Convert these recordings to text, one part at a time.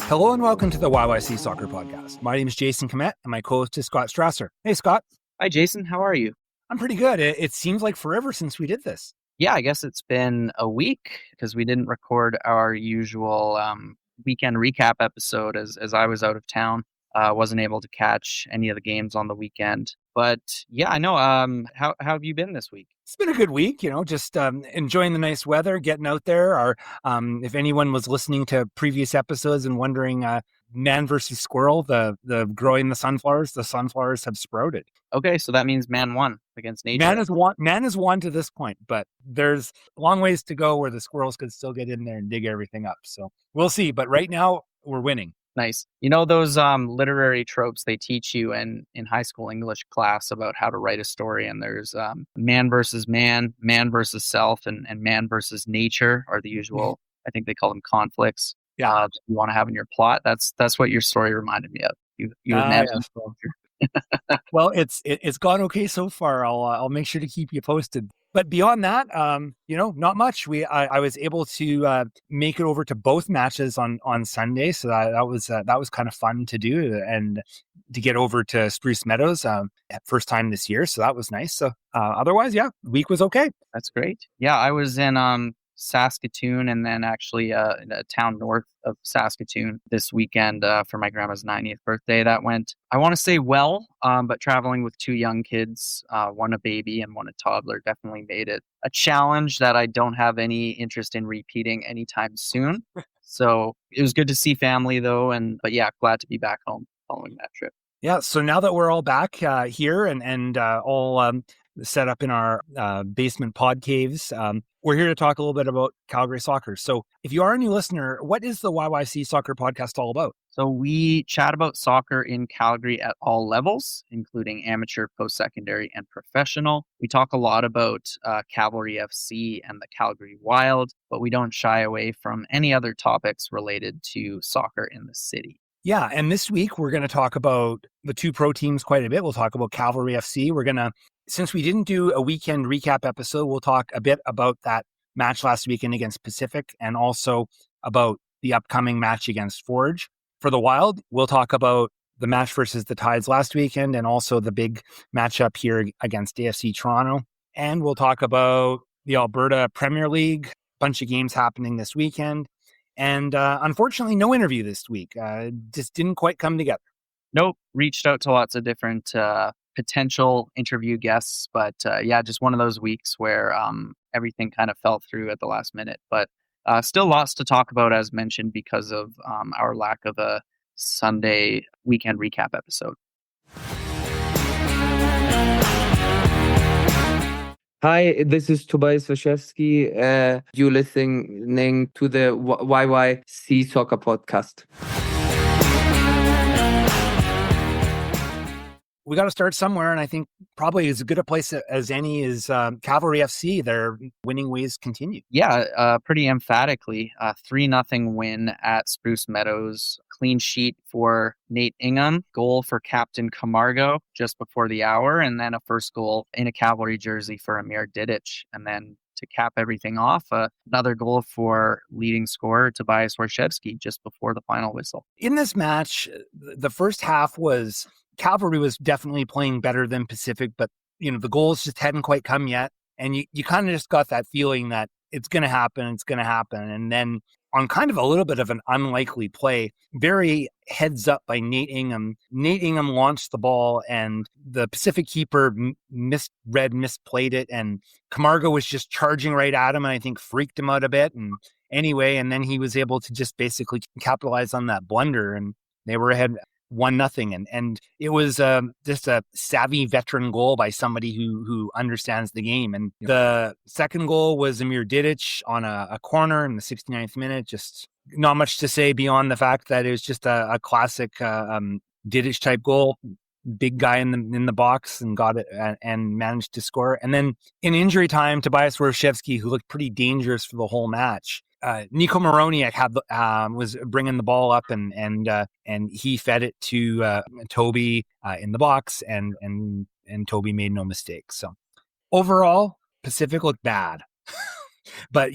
Hello and welcome to the YYC Soccer Podcast. My name is Jason Komet and my co-host is Scott Strasser. Hey, Scott. Hi, Jason. How are you? I'm pretty good. It seems like forever since we did this. Yeah, I guess it's been a week because we didn't record our usual weekend recap episode as I was out of town. Wasn't able to catch any of the games on the weekend. But yeah, I know. How have you been this week? It's been a good week, just enjoying the nice weather, getting out there. If anyone was listening to previous episodes and wondering, man versus squirrel, the growing the sunflowers have sprouted. Okay, so that means man won against nature. Man has won to this point, but there's a long ways to go where the squirrels could still get in there and dig everything up. So we'll see. But right now, we're winning. Nice. You know those literary tropes they teach you in high school English class about how to write a story, and there's man versus man, man versus self, and man versus nature are the usual, I think they call them conflicts. Yeah. You want to have in your plot. That's what your story reminded me of. You imagine. Well, it's gone okay so far. I'll make sure to keep you posted. But beyond that, not much. I was able to make it over to both matches on Sunday, so that was kind of fun to do and to get over to Spruce Meadows first time this year. So that was nice. So otherwise, yeah, week was okay. That's great. Yeah, I was in Saskatoon and then actually in a town north of Saskatoon this weekend for my grandma's 90th birthday. That went, I want to say well, but traveling with two young kids, one a baby and one a toddler, definitely made it a challenge that I don't have any interest in repeating anytime soon. So it was good to see family though. But yeah, glad to be back home following that trip. Yeah. So now that we're all back here and all set up in our basement pod caves, we're here to talk a little bit about Calgary soccer. So if you are a new listener, what is the YYC Soccer Podcast all about? So we chat about soccer in Calgary at all levels, including amateur, post-secondary, and professional. We talk a lot about Cavalry FC and the Calgary Wild, but we don't shy away from any other topics related to soccer in the city. Yeah, and this week we're going to talk about the two pro teams quite a bit. We'll talk about Cavalry FC. Since we didn't do a weekend recap episode, we'll talk a bit about that match last weekend against Pacific and also about the upcoming match against Forge. For the Wild, we'll talk about the match versus the Tides last weekend and also the big matchup here against AFC Toronto. And we'll talk about the Alberta Premier League, a bunch of games happening this weekend. And unfortunately, no interview this week. Just didn't quite come together. Nope. Reached out to lots of different potential interview guests. But yeah, just one of those weeks where everything kind of fell through at the last minute. But still lots to talk about, as mentioned, because of our lack of a Sunday weekend recap episode. Hi, this is Tobias Waszewski. You're listening to the YYC Soccer Podcast. We got to start somewhere, and I think probably as good a place as any is Cavalry FC. Their winning ways continue. Yeah, pretty emphatically. 3-0 win at Spruce Meadows. Clean sheet for Nate Ingham. Goal for Captain Camargo just before the hour, and then a first goal in a Cavalry jersey for Amir Didic. And then to cap everything off, another goal for leading scorer Tobias Waszewski just before the final whistle. In this match, the first half Cavalry was definitely playing better than Pacific, but the goals just hadn't quite come yet. And you kind of just got that feeling that it's going to happen. And then on kind of a little bit of an unlikely play, very heads up by Nate Ingham. Nate Ingham launched the ball and the Pacific keeper misplayed it. And Camargo was just charging right at him and I think freaked him out a bit. And then he was able to just basically capitalize on that blunder and they were ahead 1-0, and it was just a savvy veteran goal by somebody who understands the game. And the second goal was Amir Didic on a corner in the 69th minute. Just not much to say beyond the fact that it was just a classic Didic type goal. Big guy in the box and got it and managed to score. And then in injury time, Tobias Waszewski, who looked pretty dangerous for the whole match. Nico Moroniak was bringing the ball up and he fed it to Toby in the box and Toby made no mistake. So overall, Pacific looked bad. But,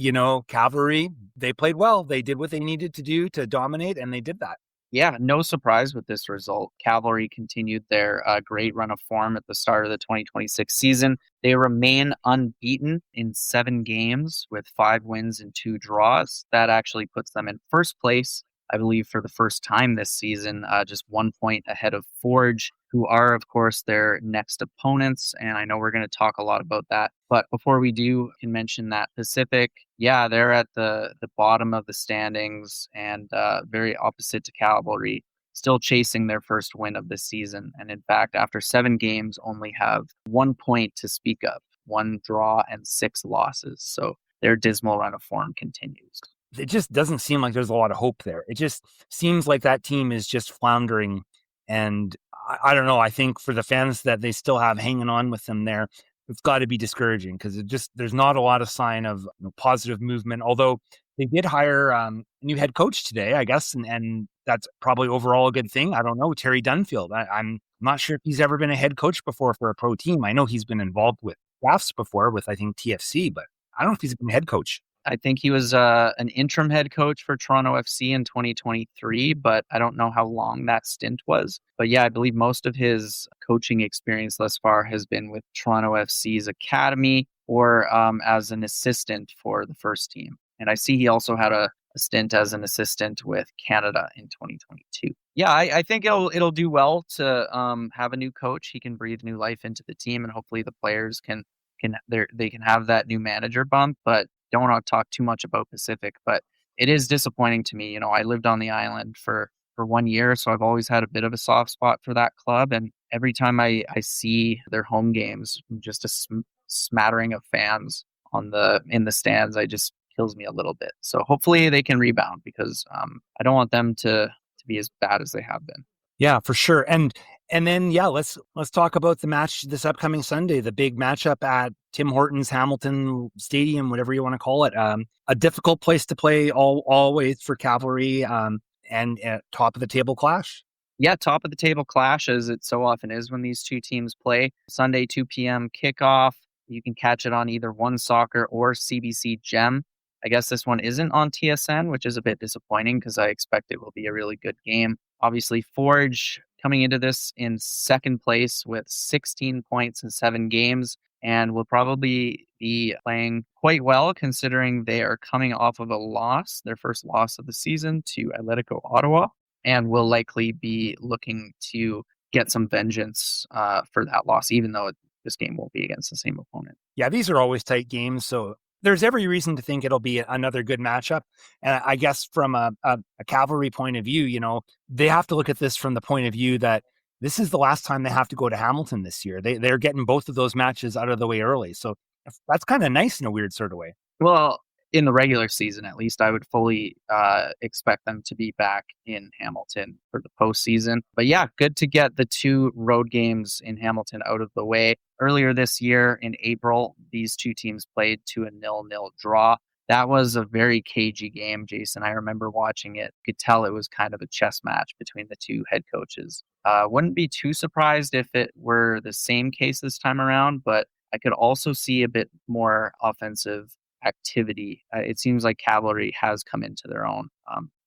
Cavalry, they played well. They did what they needed to do to dominate, and they did that. Yeah, no surprise with this result. Cavalry continued their great run of form at the start of the 2026 season. They remain unbeaten in 7 games with 5 wins and 2 draws. That actually puts them in first place, I believe, for the first time this season, just 1 point ahead of Forge, who are, of course, their next opponents. And I know we're going to talk a lot about that. But before we do, I can mention that Pacific, yeah, they're at the bottom of the standings and very opposite to Cavalry, still chasing their first win of the season. And in fact, after 7 games, only have 1 point to speak of, 1 draw and 6 losses. So their dismal run of form continues. It just doesn't seem like there's a lot of hope there. It just seems like that team is just floundering. And I don't know. I think for the fans that they still have hanging on with them there, it's got to be discouraging because there's not a lot of sign of positive movement. Although they did hire a new head coach today, I guess, and that's probably overall a good thing. I don't know, Terry Dunfield. I'm not sure if he's ever been a head coach before for a pro team. I know he's been involved with drafts before with, I think, TFC, but I don't know if he's been a head coach. I think he was an interim head coach for Toronto FC in 2023, but I don't know how long that stint was. But yeah, I believe most of his coaching experience thus far has been with Toronto FC's academy or as an assistant for the first team. And I see he also had a stint as an assistant with Canada in 2022. Yeah, I think it'll do well to have a new coach. He can breathe new life into the team, and hopefully the players can have that new manager bump. But don't want to talk too much about Pacific, but it is disappointing to me. I lived on the island for 1 year, so I've always had a bit of a soft spot for that club. And every time I see their home games, just a smattering of fans in the stands, it just kills me a little bit. So hopefully they can rebound because I don't want them to be as bad as they have been. Yeah, for sure. And then, yeah, let's talk about the match this upcoming Sunday, the big matchup at Tim Hortons Hamilton Stadium, whatever you want to call it. A difficult place to play always for Cavalry and top of the table clash. Yeah, top of the table clash, as it so often is when these two teams play. Sunday, 2 p.m. kickoff. You can catch it on either One Soccer or CBC Gem. I guess this one isn't on TSN, which is a bit disappointing because I expect it will be a really good game. Obviously, Forge coming into this in second place with 16 points in 7 games and will probably be playing quite well considering they are coming off of a loss, their first loss of the season to Atletico Ottawa, and will likely be looking to get some vengeance for that loss, even though this game won't be against the same opponent. Yeah, these are always tight games, so there's every reason to think it'll be another good matchup. And I guess from a Cavalry point of view, they have to look at this from the point of view that this is the last time they have to go to Hamilton this year. They're getting both of those matches out of the way early. So that's kind of nice in a weird sort of way. Well, in the regular season, at least, I would fully expect them to be back in Hamilton for the postseason. But yeah, good to get the 2 road games in Hamilton out of the way. Earlier this year in April, these 2 teams played to a 0-0 draw. That was a very cagey game, Jason. I remember watching it. You could tell it was kind of a chess match between the 2 head coaches. Wouldn't be too surprised if it were the same case this time around, but I could also see a bit more offensive activity. It seems like Cavalry has come into their own.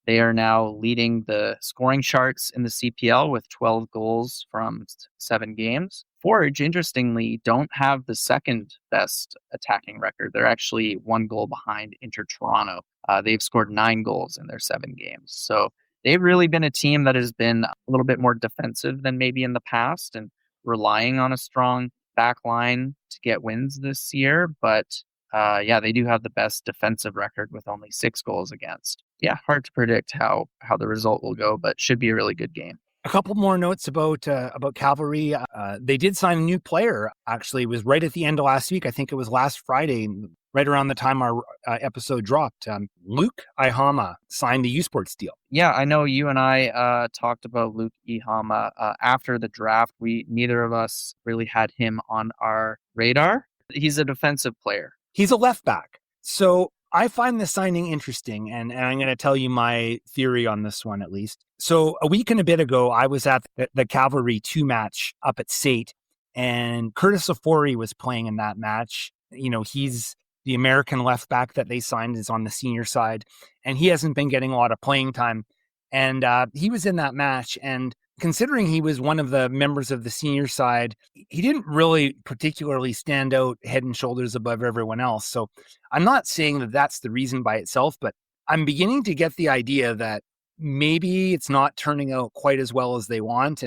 They are now leading the scoring charts in the CPL with 12 goals from 7 games. Forge, interestingly, don't have the second best attacking record. They're actually 1 goal behind Inter Toronto. They've scored 9 goals in their 7 games. So they've really been a team that has been a little bit more defensive than maybe in the past and relying on a strong back line to get wins this year. But yeah, they do have the best defensive record with only 6 goals against. Yeah, hard to predict how the result will go, but should be a really good game. A couple more notes about Cavalry. They did sign a new player. Actually, it was right at the end of last week. I think it was last Friday, right around the time our episode dropped. Luke Ihama signed the U Sports deal. Yeah, I know you and I talked about Luke Ihama after the draft. Neither of us really had him on our radar. He's a defensive player. He's a left back. So I find this signing interesting, and I'm going to tell you my theory on this one at least. So a week and a bit ago, I was at the Cavalry 2 match up at SAIT, and Curtis Ofori was playing in that match. He's the American left back that they signed is on the senior side, and he hasn't been getting a lot of playing time. And he was in that match, and considering he was one of the members of the senior side, he didn't really particularly stand out head and shoulders above everyone else. So I'm not saying that that's the reason by itself, but I'm beginning to get the idea that maybe it's not turning out quite as well as they want.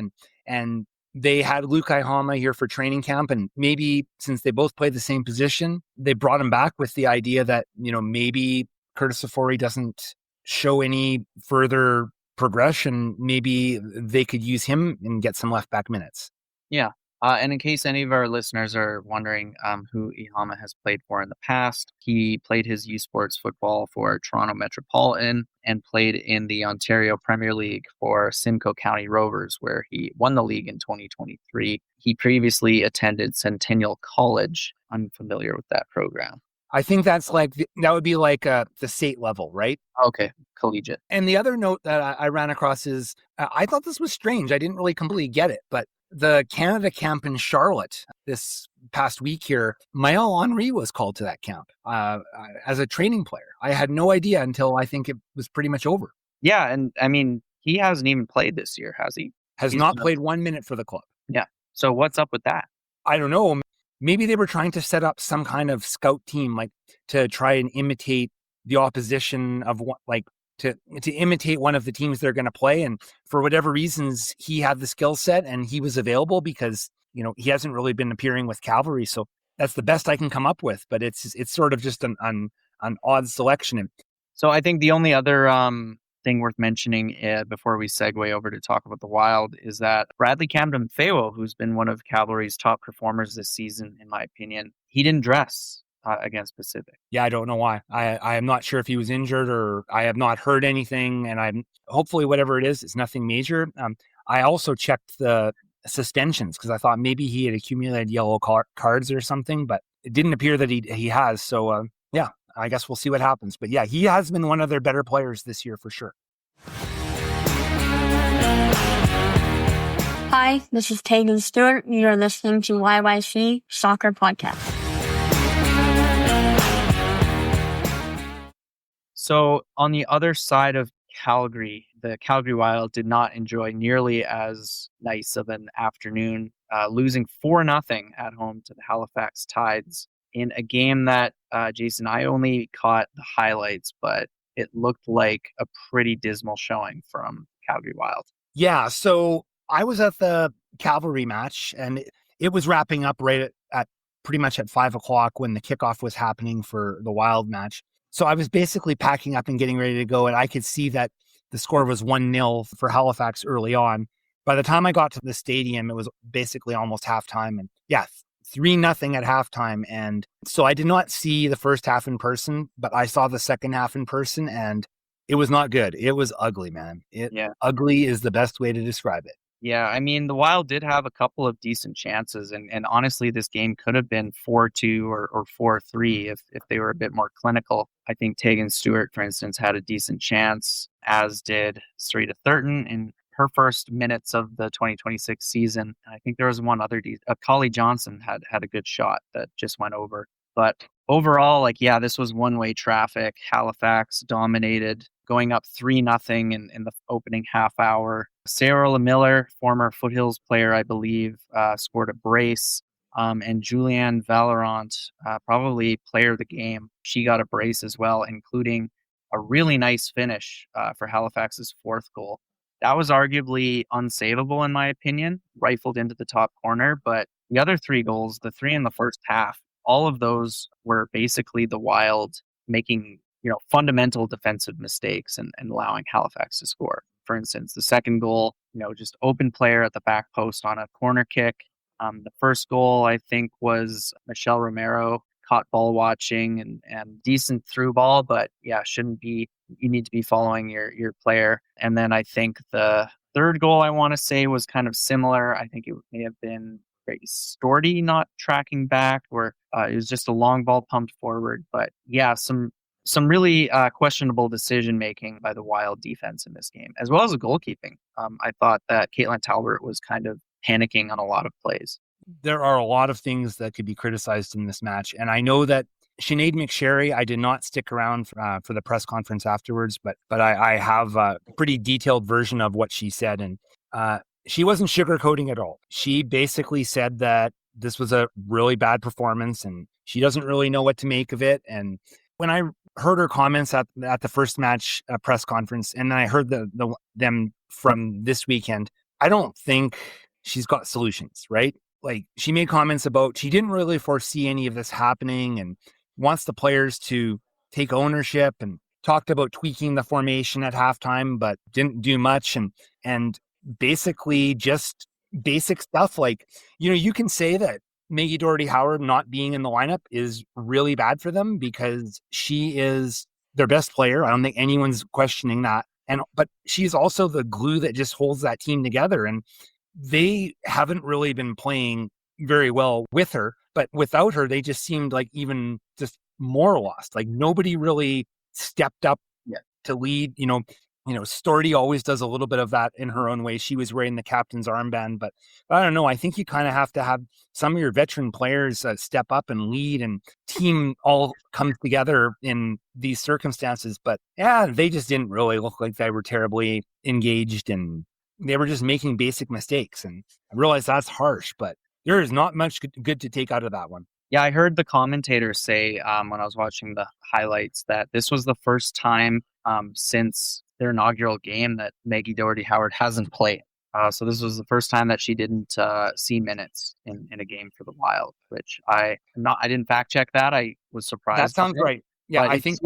And they had Luke Ihama here for training camp, and maybe since they both play the same position, they brought him back with the idea that, maybe Curtis Safori doesn't show any further progression. Maybe they could use him and get some left back minutes. Yeah. And in case any of our listeners are wondering who Ihama has played for in the past, he played his U Sports football for Toronto Metropolitan and played in the Ontario Premier League for Simcoe County Rovers, where he won the league in 2023. He previously attended Centennial College. I'm familiar with that program. I think that's that would be like the state level, right? Okay, collegiate. And the other note that I ran across is I thought this was strange. I didn't really completely get it, but the Canada camp in Charlotte this past week here, Maël Henry was called to that camp as a training player. I had no idea until I think it was pretty much over. Yeah, and I mean, he hasn't even played this year, has he? He's not played 1 minute for the club. Yeah. So what's up with that? I don't know. Maybe they were trying to set up some kind of scout team, like to try and imitate the opposition of to imitate one of the teams they're going to play. And for whatever reasons, he had the skill set and he was available because, he hasn't really been appearing with Cavalry. So that's the best I can come up with, but it's sort of just an odd selection. So I think the only other thing worth mentioning before we segue over to talk about the Wild is that Bradley Camden-Feo, who's been one of Cavalry's top performers this season, in my opinion, he didn't dress against Pacific. Yeah, I don't know why. I am not sure if he was injured or I have not heard anything, and I'm hopefully whatever it is, it's nothing major. I also checked the suspensions because I thought maybe he had accumulated yellow cards or something, but it didn't appear that he has. So yeah, I guess we'll see what happens. But yeah, he has been one of their better players this year for sure. Hi, this is Tegan Stewart. You're listening to YYC Soccer Podcast. So on the other side of Calgary, the Calgary Wild did not enjoy nearly as nice of an afternoon, losing 4-0 at home to the Halifax Tides in a game that, Jason, I only caught the highlights, but it looked like a pretty dismal showing from Calgary Wild. Yeah, so I was at the Cavalry match, and it was wrapping up right at pretty much at 5 o'clock when the kickoff was happening for the Wild match. So I was basically packing up and getting ready to go, and I could see that the score was 1-0 for Halifax early on. By the time I got to the stadium, it was basically almost halftime, and yeah, 3-0 at halftime. And so I did not see the first half in person, but I saw the second half in person, and it was not good. It was ugly, man. Ugly is the best way to describe it. Yeah, I mean, the Wild did have a couple of decent chances, and honestly, this game could have been 4-2 or 4-3 if they were a bit more clinical. I think Tegan Stewart, for instance, had a decent chance, as did Sarita Thurton in her first minutes of the 2026 season. And I think there was one other, Collie Johnson had a good shot that just went over. But overall, this was one-way traffic. Halifax dominated, going up 3-0 in the opening half hour. Sarah Miller, former Foothills player, I believe, scored a brace. And Julianne Valorant, probably player of the game, she got a brace as well, including a really nice finish for Halifax's fourth goal. That was arguably unsavable, in my opinion, rifled into the top corner. But the other 3 goals, the 3 in the first half, all of those were basically the Wild making fundamental defensive mistakes and allowing Halifax to score. For instance, the second goal, just open player at the back post on a corner kick. The first goal, I think, was Michelle Romero, caught ball watching and decent through ball, but yeah, shouldn't be. You need to be following your player. And then I think the third goal, I want to say, was kind of similar. I think it may have been Grace Storty not tracking back, or it was just a long ball pumped forward. But yeah, some really questionable decision making by the Wild defense in this game, as well as the goalkeeping. I thought that Caitlin Talbert was kind of panicking on a lot of plays. There are a lot of things that could be criticized in this match, and I know that Sinead McSherry, I did not stick around for the press conference afterwards, but I have a pretty detailed version of what she said, and she wasn't sugarcoating at all. She basically said that this was a really bad performance, and she doesn't really know what to make of it. And when I heard her comments at the first match press conference, and then I heard them from this weekend, I don't think she's got solutions, right? Like, she made comments about she didn't really foresee any of this happening and wants the players to take ownership, and talked about tweaking the formation at halftime, but didn't do much. And basically just basic stuff like, you can say that Maggie Doherty Howard not being in the lineup is really bad for them because she is their best player. I don't think anyone's questioning that. But she's also the glue that just holds that team together. And they haven't really been playing very well with her, but without her, they just seemed like even just more lost. Like, nobody really stepped up to lead. Storty always does a little bit of that in her own way. She was wearing the captain's armband, but I don't know. I think you kind of have to have some of your veteran players step up and lead, and team all comes together in these circumstances. But yeah, they just didn't really look like they were terribly engaged, and they were just making basic mistakes. And I realize that's harsh, but there is not much good to take out of that one. Yeah, I heard the commentator say when I was watching the highlights that this was the first time since their inaugural game that Maggie Doherty Howard hasn't played. So this was the first time that she didn't see minutes in a game for the Wild, which I didn't fact check that. I was surprised. That sounds right. Yeah, I think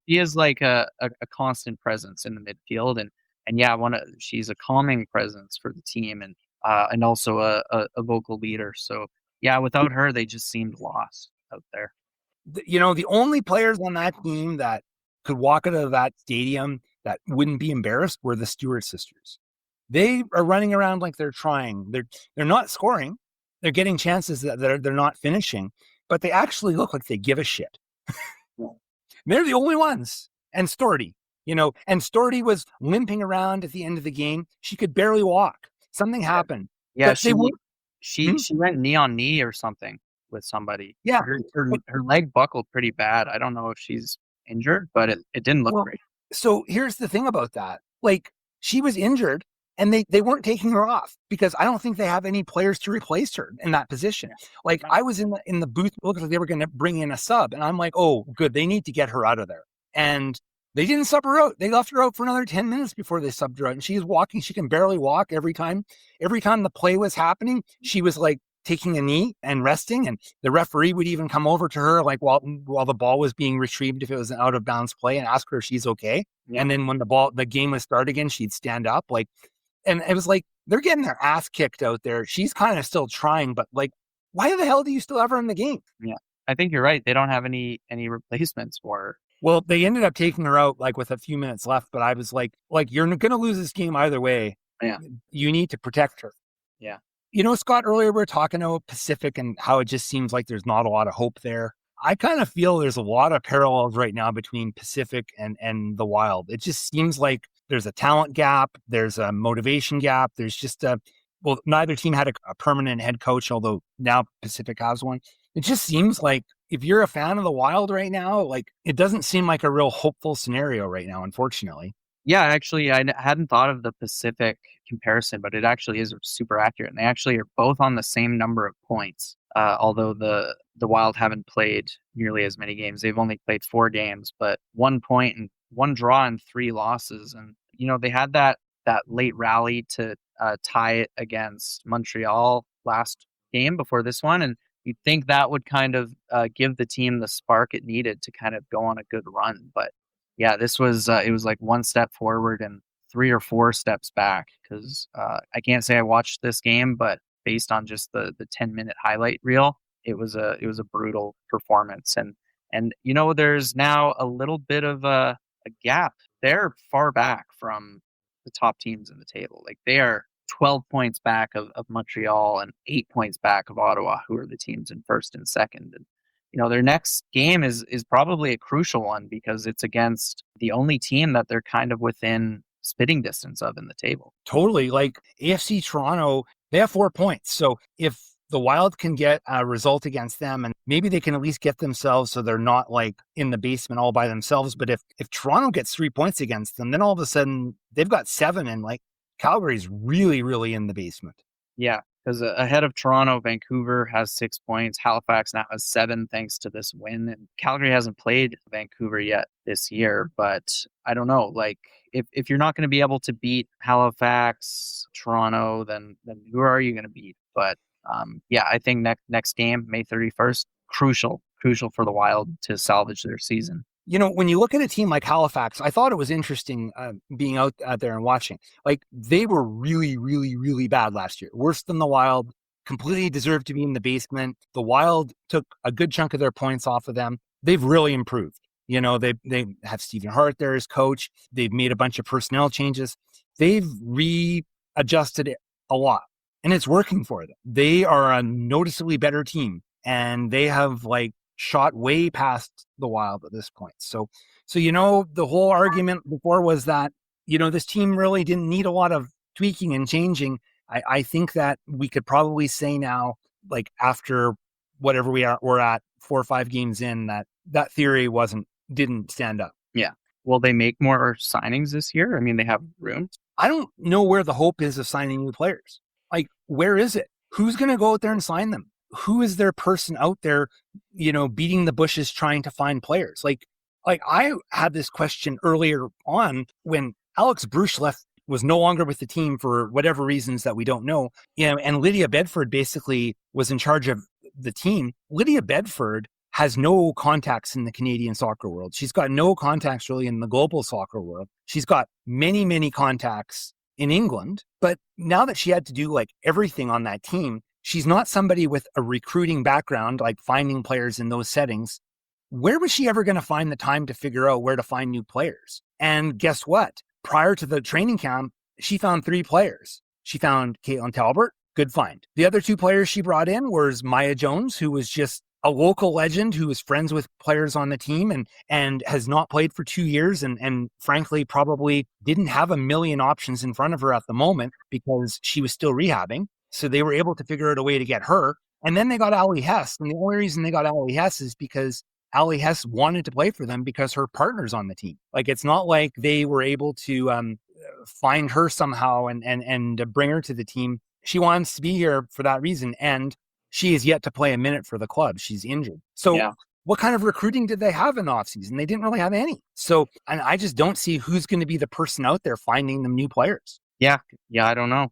she is like a constant presence in the midfield, and yeah, she's a calming presence for the team, and also a vocal leader. So yeah, without her, they just seemed lost out there. The only players on that team that could walk out of that stadium that wouldn't be embarrassed were the Stewart sisters. They are running around like they're trying. They're not scoring. They're getting chances that they're not finishing, but they actually look like they give a shit. They're the only ones. And Storty, and Storty was limping around at the end of the game. She could barely walk. Something happened. Yeah, she went knee on knee or something with somebody. Yeah, her leg buckled pretty bad. I don't know if she's injured, but it didn't look great. So here's the thing about that. Like, she was injured, and they weren't taking her off because I don't think they have any players to replace her in that position. Like, I was in the booth looking like they were going to bring in a sub, and I'm like, oh, good, they need to get her out of there. And they didn't sub her out. They left her out for another 10 minutes before they subbed her out. And she's walking. She can barely walk every time. Every time the play was happening, she was like taking a knee and resting. And the referee would even come over to her like while the ball was being retrieved if it was an out of bounds play, and ask her if she's okay. Yeah. And then when the game would start again, she'd stand up. Like, and it was like, they're getting their ass kicked out there. She's kind of still trying, but like, why the hell do you still have her in the game? Yeah, I think you're right. They don't have any replacements for her. Well, they ended up taking her out like with a few minutes left, but I was like you're going to lose this game either way. Yeah. You need to protect her. Yeah. Scott, earlier we were talking about Pacific and how it just seems like there's not a lot of hope there. I kind of feel there's a lot of parallels right now between Pacific and the Wild. It just seems like there's a talent gap. There's a motivation gap. There's just neither team had a permanent head coach, although now Pacific has one. It just seems like if you're a fan of the Wild right now, like, it doesn't seem like a real hopeful scenario right now, unfortunately. Yeah, actually, I hadn't thought of the Pacific comparison, but it actually is super accurate. And they actually are both on the same number of points, although the Wild haven't played nearly as many games. They've only played 4 games, but 1 point and 1 draw and 3 losses. And, they had that late rally to tie it against Montreal last game before this one. And you'd think that would kind of give the team the spark it needed to kind of go on a good run. But yeah, this was it was like 1 step forward and 3 or 4 steps back, because I can't say I watched this game, but based on just the 10-minute highlight reel, it was a brutal performance. And there's now a little bit of a gap. They're far back from the top teams in the table. Like, they are 12 points back of Montreal and 8 points back of Ottawa, who are the teams in first and second. And their next game is probably a crucial one, because it's against the only team that they're kind of within spitting distance of in the table. Totally. Like, AFC Toronto, they have 4 points. So if the Wild can get a result against them and maybe they can at least get themselves so they're not like in the basement all by themselves. But if Toronto gets 3 points against them, then all of a sudden they've got 7 and like Calgary's really, really in the basement. Yeah, because ahead of Toronto, Vancouver has 6 points. Halifax now has 7 thanks to this win. And Calgary hasn't played Vancouver yet this year, but I don't know. Like, if you're not going to be able to beat Halifax, Toronto, then who are you going to beat? But yeah, I think next game, May 31st, crucial for the Wild to salvage their season. You know, when you look at a team like Halifax, I thought it was interesting being out there and watching. Like, they were really, really, really bad last year. Worse than the Wild, completely deserved to be in the basement. The Wild took a good chunk of their points off of them. They've really improved. You know, they have Stephen Hart there as coach. They've made a bunch of personnel changes. They've readjusted it a lot, and it's working for them. They are a noticeably better team, and they have like shot way past the Wild at this point. So you know, the whole argument before was that, you know, this team really didn't need a lot of tweaking and changing. I think that we could probably say now, like after whatever we're at 4 or 5 games in, that theory didn't stand up. Yeah. Will they make more signings this year? I mean, they have room. I don't know where the hope is of signing new players. Like, where is it? Who's going to go out there and sign them? Who is their person out there, you know, beating the bushes trying to find players? Like I had this question earlier on when Alex Bruce was no longer with the team for whatever reasons that we don't know. You know, and Lydia Bedford basically was in charge of the team. Lydia Bedford has no contacts in the Canadian soccer world. She's got no contacts really in the global soccer world. She's got many, many contacts in England. But now that she had to do like everything on that team, she's not somebody with a recruiting background, like finding players in those settings. Where was she ever going to find the time to figure out where to find new players? And guess what? Prior to the training camp, she found 3 players. She found Caitlin Talbert, good find. The other 2 players she brought in was Maya Jones, who was just a local legend who was friends with players on the team and has not played for 2 years and frankly probably didn't have a million options in front of her at the moment because she was still rehabbing. So they were able to figure out a way to get her. And then they got Allie Hess. And the only reason they got Allie Hess is because Allie Hess wanted to play for them because her partner's on the team. Like, it's not like they were able to find her somehow and bring her to the team. She wants to be here for that reason. And she is yet to play a minute for the club. She's injured. So yeah. What kind of recruiting did they have in the offseason? They didn't really have any. So, and I just don't see who's going to be the person out there finding them new players. Yeah, I don't know.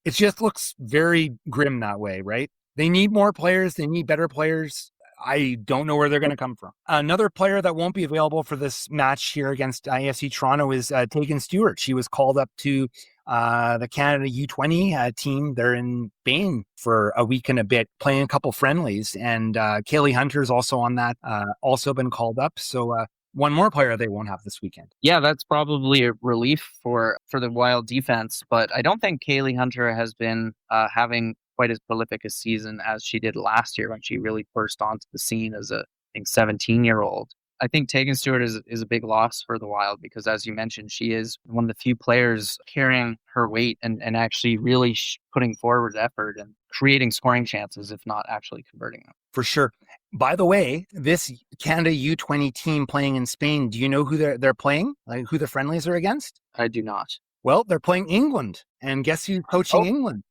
It just looks very grim that way, right? They need more players. They need better players. I don't know where they're going to come from. Another player that won't be available for this match here against AFC Toronto is Tegan Stewart. She was called up to the Canada U20 team. They're in Spain for a week and a bit, playing a couple friendlies. And Kaylee Hunter's also on that, also been called up. So one more player they won't have this weekend. Yeah, that's probably a relief for the Wild defense, but I don't think Kaylee Hunter has been having quite as prolific a season as she did last year when she really burst onto the scene as a, I think, 17-year-old. I think Tegan Stewart is a big loss for the Wild because, as you mentioned, she is one of the few players carrying her weight and actually really putting forward effort and creating scoring chances, if not actually converting them. For sure. By the way, this Canada U20 team playing in Spain, do you know who they're playing? Like, who the friendlies are against? I do not. Well, they're playing England. And guess who's coaching England?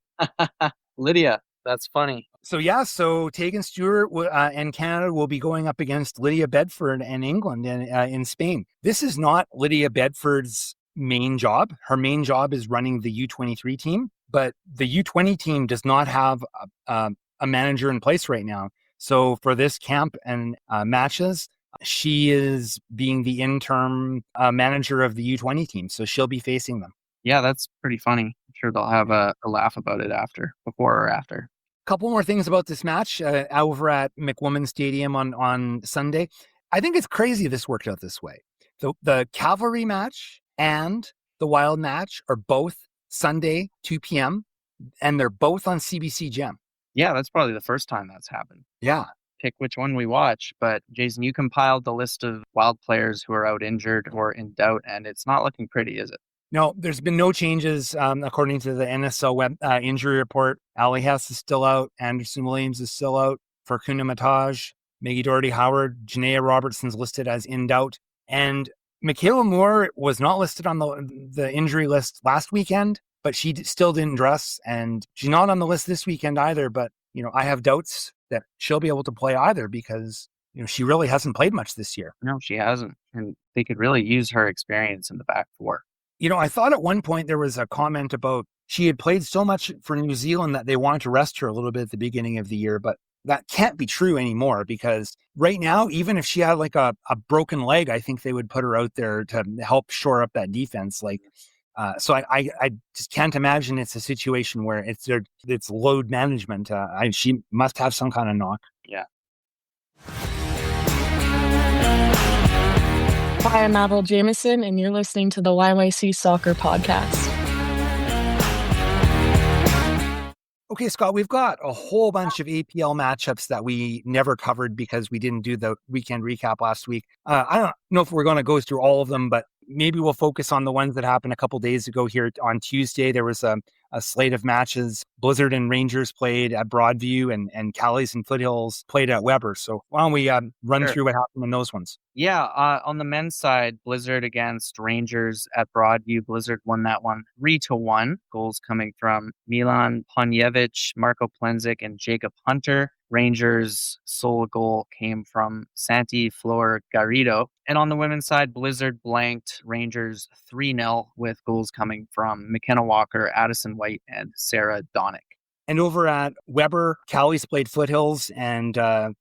Lydia. That's funny. So Tegan Stewart and Canada will be going up against Lydia Bedford and England in Spain. This is not Lydia Bedford's main job. Her main job is running the U23 team, but the U20 team does not have a manager in place right now. So for this camp and matches, she is being the interim manager of the U20 team. So she'll be facing them. Yeah, that's pretty funny. I'm sure they'll have a laugh about it before or after. Couple more things about this match over at McWoman Stadium on Sunday. I think it's crazy this worked out this way. The Cavalry match and the Wild match are both Sunday, 2 p.m., and they're both on CBC Gem. Yeah, that's probably the first time that's happened. Yeah. Pick which one we watch. But Jason, you compiled the list of Wild players who are out injured or in doubt, and it's not looking pretty, is it? No, there's been no changes according to the NSL web injury report. Allie Hess is still out. Anderson Williams is still out. Farkuna Mataj, Maggie Doherty-Howard, Janaea Robertson's listed as in doubt. And Michaela Moore was not listed on the injury list last weekend, but she still didn't dress. And she's not on the list this weekend either. But, I have doubts that she'll be able to play either because, she really hasn't played much this year. No, she hasn't. And they could really use her experience in the back four. I thought at one point there was a comment about she had played so much for New Zealand that they wanted to rest her a little bit at the beginning of the year, but that can't be true anymore because right now, even if she had like a broken leg, I think they would put her out there to help shore up that defense. So I just can't imagine it's a situation where it's load management. She must have some kind of knock. Yeah. Hi, I'm Avril Jameson, and you're listening to the YYC Soccer Podcast. Okay, Scott, we've got a whole bunch of APL matchups that we never covered because we didn't do the weekend recap last week. I don't know if we're going to go through all of them, but maybe we'll focus on the ones that happened a couple days ago here on Tuesday. There was a slate of matches. Blizzard and Rangers played at Broadview and Callies and Foothills played at Weber. So why don't we run through what happened in those ones? Yeah, on the men's side, Blizzard against Rangers at Broadview. Blizzard won that one 3-1. Goals coming from Milan Ponjevic, Marko Plenzik, and Jacob Hunter. Rangers' sole goal came from Santi Flor Garrido. And on the women's side, Blizzard blanked Rangers 3-0 with goals coming from McKenna Walker, Addison White, and Sarah Donick. And over at Weber, Callies played Foothills, and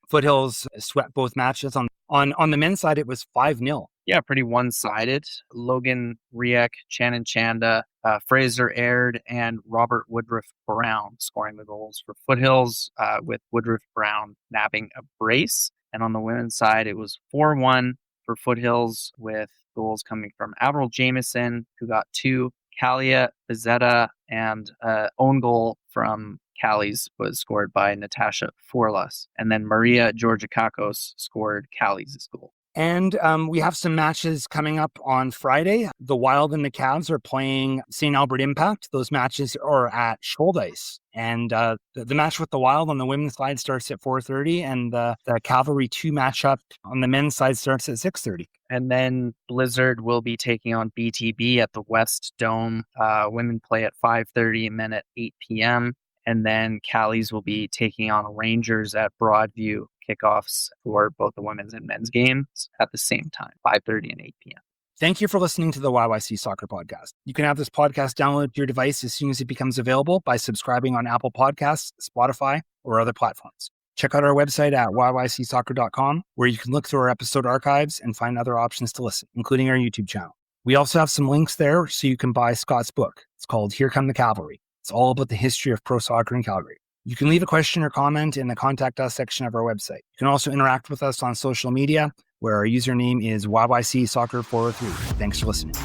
Foothills swept both matches. On the men's side, it was 5-0. Yeah, pretty one-sided. Logan Riek, Channon Chanda, Fraser Aird, and Robert Woodruff Brown scoring the goals for Foothills, with Woodruff Brown nabbing a brace. And on the women's side, it was 4-1 for Foothills, with goals coming from Avril Jameson, who got 2, Kalia Bezetta, and own goal from Callies was scored by Natasha Forlas. And then Maria Georgikakos scored Callies' goal. And we have some matches coming up on Friday. The Wild and the Cavs are playing St. Albert Impact. Those matches are at Shoaldice. And the match with the Wild on the women's side starts at 4:30, and the Cavalry 2 matchup on the men's side starts at 6:30. And then Blizzard will be taking on BTB at the West Dome. Women play at 5:30 and then at 8 p.m. And then Callies will be taking on Rangers at Broadview. Kickoffs for both the women's and men's games at the same time, 5:30 and 8 p.m. Thank you for listening to the YYC Soccer Podcast. You can have this podcast downloaded to your device as soon as it becomes available by subscribing on Apple Podcasts, Spotify, or other platforms. Check out our website at yycsoccer.com, where you can look through our episode archives and find other options to listen, including our YouTube channel. We also have some links there so you can buy Scott's book. It's called Here Come the Cavalry. It's all about the history of pro soccer in Calgary. You can leave a question or comment in the Contact Us section of our website. You can also interact with us on social media, where our username is YYC Soccer 403. Thanks for listening.